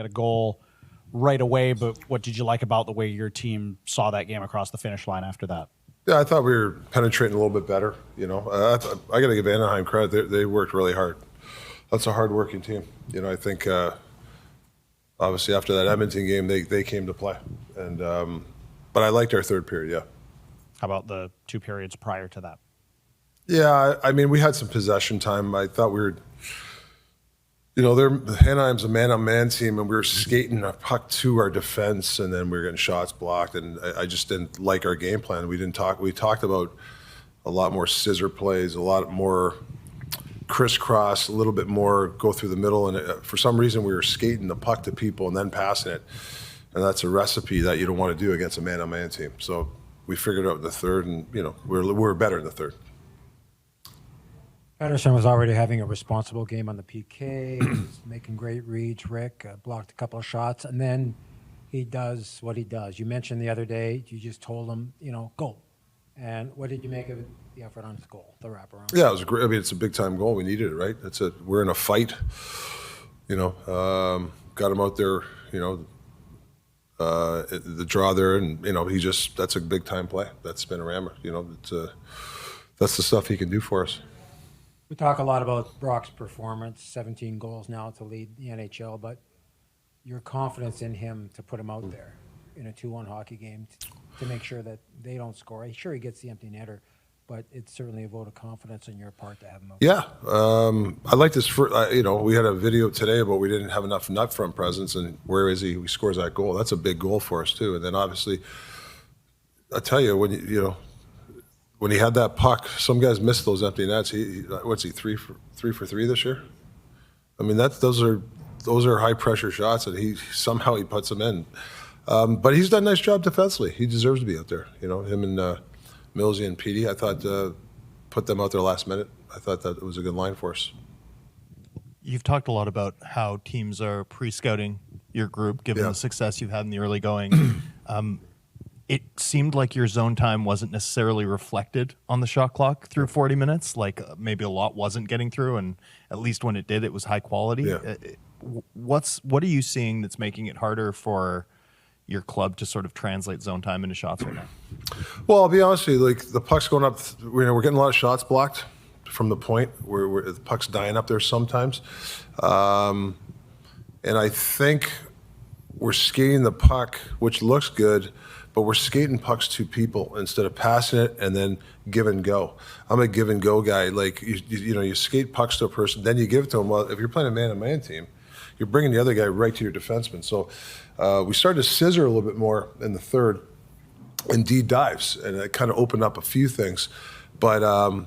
get a goal right away, but what did you like about the way your team saw that game across the finish line after that? Yeah, I thought we were penetrating a little bit better. I got to give Anaheim credit. They worked really hard. That's a hard-working team. I think obviously after that Edmonton game, they came to play. And but I liked our third period, yeah. How about the 2 periods prior to that? Yeah, I mean, we had some possession time. I thought we were, Anaheim's a man-on-man team, and we were skating a puck to our defense, and then we were getting shots blocked, and I just didn't like our game plan. We talked about a lot more scissor plays, a lot more crisscross, a little bit more go through the middle, and for some reason we were skating the puck to people and then passing it, and that's a recipe that you don't want to do against a man-on-man team. So we figured out in the third, and we're better in the third. Pettersson was already having a responsible game on the PK, was making great reads. Rick blocked a couple of shots, and then he does what he does. You mentioned the other day, you just told him, go. And what did you make of the effort on his goal, the wraparound? Yeah, it was great. I mean, it's a big-time goal. We needed it, right? We're in a fight. Got him out there, the draw there, and, that's a big-time play. That's Spinorama. That's the stuff he can do for us. We talk a lot about Brock's performance, 17 goals now to lead the NHL, but your confidence in him to put him out there in a 2-1 hockey game to make sure that they don't score. Sure, he gets the empty netter, but it's certainly a vote of confidence on your part to have him out there. Yeah. I like this. We had a video today about we didn't have enough nut front presence, and where is he? He scores that goal. That's a big goal for us, too. And then, obviously, I tell you, when he had that puck, some guys missed those empty nets. What's he, 3 for 3 this year? I mean, those are high pressure shots, and he puts them in. But he's done a nice job defensively. He deserves to be out there. Him and Millsy and Petey. I thought put them out there last minute. I thought that it was a good line for us. You've talked a lot about how teams are pre-scouting your group, given the success you've had in the early going. It seemed like your zone time wasn't necessarily reflected on the shot clock through 40 minutes. Like maybe a lot wasn't getting through, and at least when it did, it was high quality. Yeah. What are you seeing that's making it harder for your club to sort of translate zone time into shots right now? Well, I'll be honest with you, like the puck's going up. We're getting a lot of shots blocked from the point where the puck's dying up there sometimes, and I think we're skating the puck, which looks good. But we're skating pucks to people instead of passing it and then give and go. I'm a give and go guy. Like you skate pucks to a person, then you give it to them. Well, if you're playing a man-on-man team, you're bringing the other guy right to your defenseman. So we started to scissor a little bit more in the third, and D dives, and it kind of opened up a few things. But I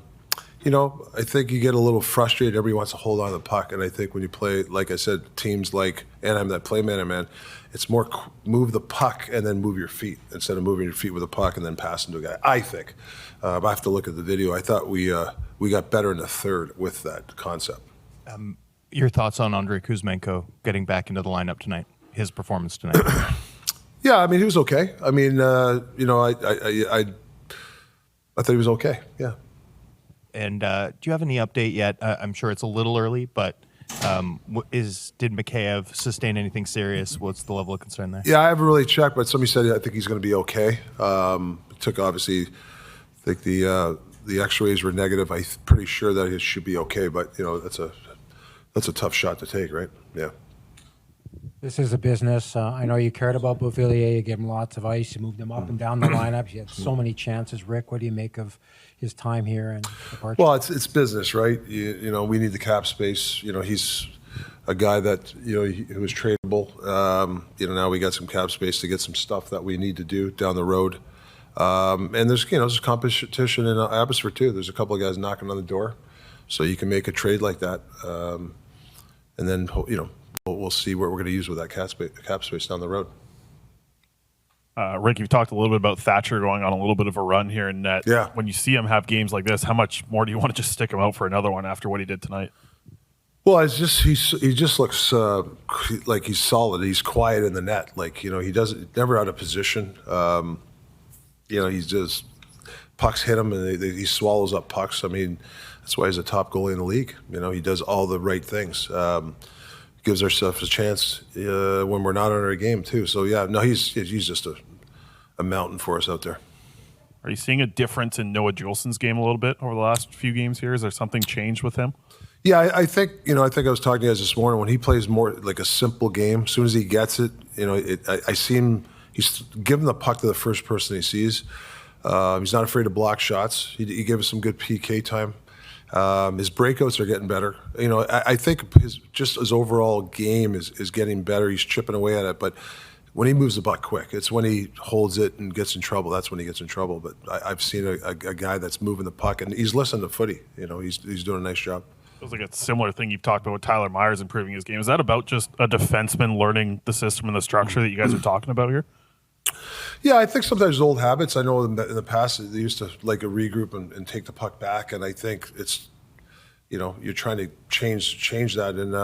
think you get a little frustrated. Everybody wants to hold on to the puck, and I think when you play, like I said, teams like Anaheim that play man-on-man, it's more move the puck and then move your feet instead of moving your feet with a puck and then passing to a guy. I think. I have to look at the video. I thought we got better in the third with that concept. Your thoughts on Andrei Kuzmenko getting back into the lineup tonight? His performance tonight? Yeah, I mean, he was okay. I mean, I thought he was okay. Yeah. And do you have any update yet? I'm sure it's a little early, but did Mikheyev sustain anything serious? What's the level of concern there? Yeah, I haven't really checked, but somebody said I think he's going to be okay. Took obviously, I think the X-rays were negative. I'm pretty sure that he should be okay, but that's a tough shot to take, right? Yeah. This is a business. I know you cared about Beauvillier. You gave him lots of ice. You moved him up and down the lineup. You had so many chances. Rick, what do you make of his time here and departure? Well, it's business, right? We need the cap space. He's a guy that he was tradable. Now we got some cap space to get some stuff that we need to do down the road. And there's competition in Abbotsford too. There's a couple of guys knocking on the door, so you can make a trade like that, and then we'll see what we're going to use with that cap space down the road. Rick, you've talked a little bit about Thatcher going on a little bit of a run here in net. Yeah. When you see him have games like this, how much more do you want to just stick him out for another one after what he did tonight? Well, he just looks like he's solid. He's quiet in the net. Like he never out of position. He's just pucks hit him and he swallows up pucks. I mean, that's why he's a top goalie in the league. He does all the right things. gives ourselves a chance when we're not on our game too. So yeah, no, he's just a mountain for us out there. Are you seeing a difference in Noah Julesen's game a little bit over the last few games here? Is there something changed with him? Yeah, I think I was talking to you guys this morning when he plays more like a simple game. As soon as he gets it, I see him. He's giving the puck to the first person he sees. He's not afraid to block shots. He gave us some good PK time. His breakouts are getting better. I think his overall game is getting better. He's chipping away at it, but when he moves the puck quick, it's when he holds it and gets in trouble. That's when he gets in trouble. But I've seen a guy that's moving the puck, and he's listening to footy. He's doing a nice job. Feels like a similar thing you've talked about with Tyler Myers improving his game. Is that about just a defenseman learning the system and the structure that you guys are talking about here? Yeah, I think sometimes old habits. I know in the past they used to like a regroup and take the puck back, and I think it's, you're trying to change that. And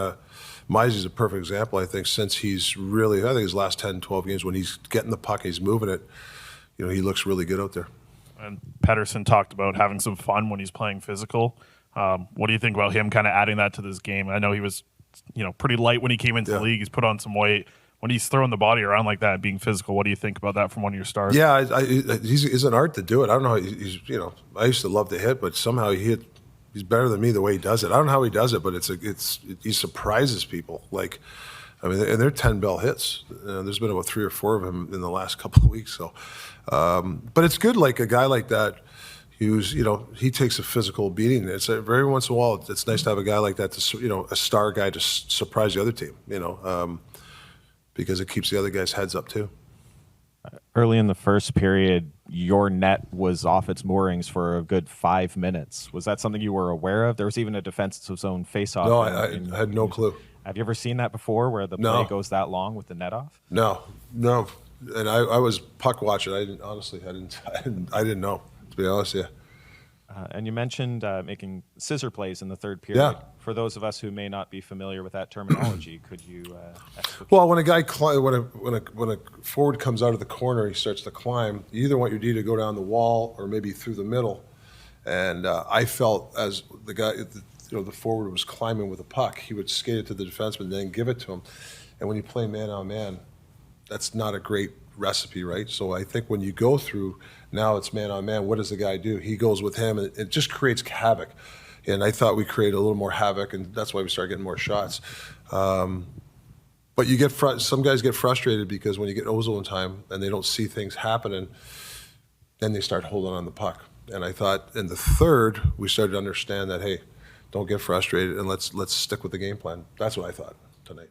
Mizey's a perfect example. I think since he's really, I think his last 10, 12 games when he's getting the puck, he's moving it, he looks really good out there. And Pettersson talked about having some fun when he's playing physical. What do you think about him kind of adding that to this game? I know he was, pretty light when he came into the league. He's put on some weight. When he's throwing the body around like that, being physical, what do you think about that from one of your stars? Yeah, he's an art to do it. I don't know. I used to love to hit, but somehow he's better than me the way he does it. I don't know how he does it, but he surprises people. And they're 10 bell hits. There's been about 3 or 4 of them in the last couple of weeks. So, but it's good. Like a guy like that, he takes a physical beating. It's every once in a while, it's nice to have a guy like that a star guy to surprise the other team. Because it keeps the other guys' heads up too. Early in the first period, your net was off its moorings for a good 5 minutes. Was that something you were aware of? There was even a defensive zone face-off. No, I had no clue. Have you ever seen that before, where the play goes that long with the net off? No. And I was puck watching. I didn't know, to be honest. Yeah. And you mentioned making scissor plays in the third period. Yeah. For those of us who may not be familiar with that terminology, could you explicate? Well, when a forward comes out of the corner, he starts to climb. You either want your D to go down the wall or maybe through the middle. And I felt as the guy, the forward was climbing with a puck, he would skate it to the defenseman, then give it to him. And when you play man on man, that's not a great recipe, right? So I think when you go through, now it's man on man, what does the guy do? He goes with him, and it just creates havoc. And I thought we created a little more havoc, and that's why we started getting more shots. But you get some guys get frustrated because when you get ozone time and they don't see things happening, then they start holding on the puck. And I thought in the third, we started to understand that, hey, don't get frustrated and let's stick with the game plan. That's what I thought tonight.